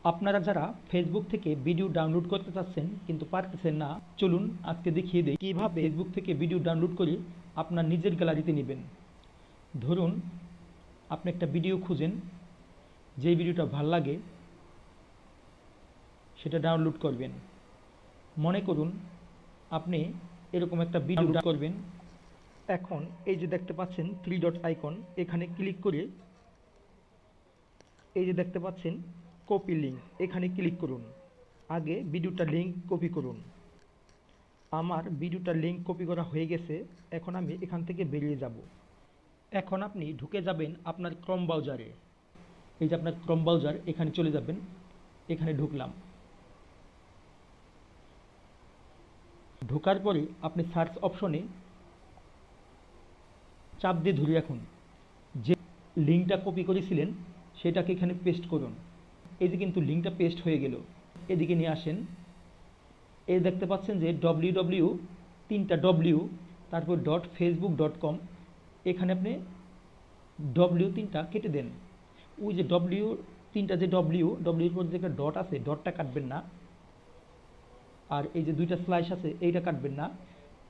আপনারা যারা ফেসবুক থেকে ভিডিও ডাউনলোড করতে চাচ্ছেন কিন্তু পারতেছেন না, চলুন আজকে দেখিয়ে দিই কীভাবে ফেসবুক থেকে ভিডিও ডাউনলোড করে আপনার নিজের গ্যালারিতে নেবেন। ধরুন আপনি একটা ভিডিও খুঁজেন, যেই ভিডিওটা ভাল লাগে সেটা ডাউনলোড করবেন। মনে করুন আপনি এরকম একটা ভিডিও ডাউনলোড করবেন। এখন এই যে দেখতে পাচ্ছেন থ্রি ডট আইকন, এখানে ক্লিক করে এই যে দেখতে পাচ্ছেন কপি লিঙ্ক, এখানে ক্লিক করুন। আগে ভিডিওটার লিঙ্ক কপি করুন। আমার ভিডিওটার লিঙ্ক কপি করা হয়ে গেছে। এখন আমি এখান থেকে বেরিয়ে যাব। এখন আপনি ঢুকে যাবেন আপনার ক্রোম ব্রাউজারে। এই যে আপনার ক্রোম ব্রাউজার, এখানে চলে যাবেন। এখানে ঢুকলাম। ঢোকার পরে আপনি সার্চ অপশনে চাপ দিয়ে ধরে রাখুন। যে লিঙ্কটা কপি করেছিলেন সেটাকে এখানে পেস্ট করুন। এই যে কিন্তু লিঙ্কটা পেস্ট হয়ে গেল। এদিকে নিয়ে আসেন। এই দেখতে পাচ্ছেন যে www, তিনটা ডব্লিউ, তারপর .facebook.com, এখানে আপনি ডব্লিউ তিনটা কেটে দেন। ওই যে ডব্লিউ তিনটা, যে ডব্লিউর পর যে একটা ডট আছে, ডটটা কাটবেন না। আর এই যে দুইটা স্ল্যাশ আছে, এইটা কাটবেন না।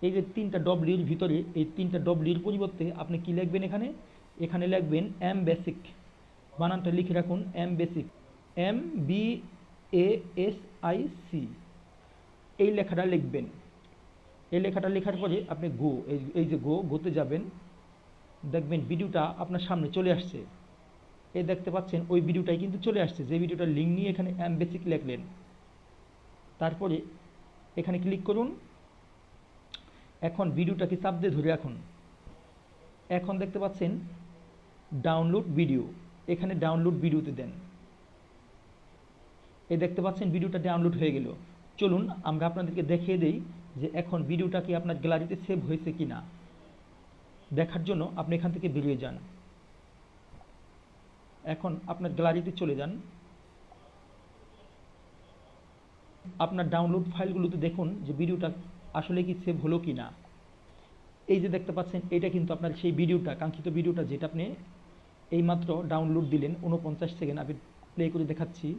এই যে তিনটা ডব্লিউর ভিতরে, এই তিনটা ডব্লিউর পরিবর্তে আপনি কি লিখবেন এখানে? এখানে লিখবেন এম বেসিক। বানানটা লিখে রাখুন, এম বেসিক, MBASIC। এই লেখাটা লিখবেন। এই লেখাটা লেখার পরে আপনি এই যে গোতে যাবেন। দেখবেন ভিডিওটা আপনার সামনে চলে আসছে। এই দেখতে পাচ্ছেন ওই ভিডিওটাই কিন্তু চলে আসছে, যে ভিডিওটার লিঙ্ক নিয়ে এখানে এম বেসিক লিখলেন। তারপরে এখানে ক্লিক করুন। এখন ভিডিওটাকে চাপ দিয়ে ধরে রাখুন। এখন দেখতে পাচ্ছেন ডাউনলোড ভিডিও, এখানে ডাউনলোড ভিডিওতে দেন। এই দেখতে পাচ্ছেন ভিডিওটা ডাউনলোড হয়ে গেল। চলুন আমরা আপনাদেরকে দেখিয়ে দেই যে এখন ভিডিওটা কি আপনার গ্যালারিতে সেভ হয়েছে কি না। দেখার জন্য আপনি এখান থেকে বেরিয়ে যান। এখন আপনার গ্যালারিতে চলে যান। আপনার ডাউনলোড ফাইলগুলোতে দেখুন যে ভিডিওটা আসলে কি সেভ হলো কি না। এই যে দেখতে পাচ্ছেন এটা কিন্তু আপনার সেই ভিডিওটা, কাঙ্ক্ষিত ভিডিওটা, যেটা আপনি এইমাত্র ডাউনলোড দিলেন। 49 সেকেন্ড আমি প্লে করে দেখাচ্ছি।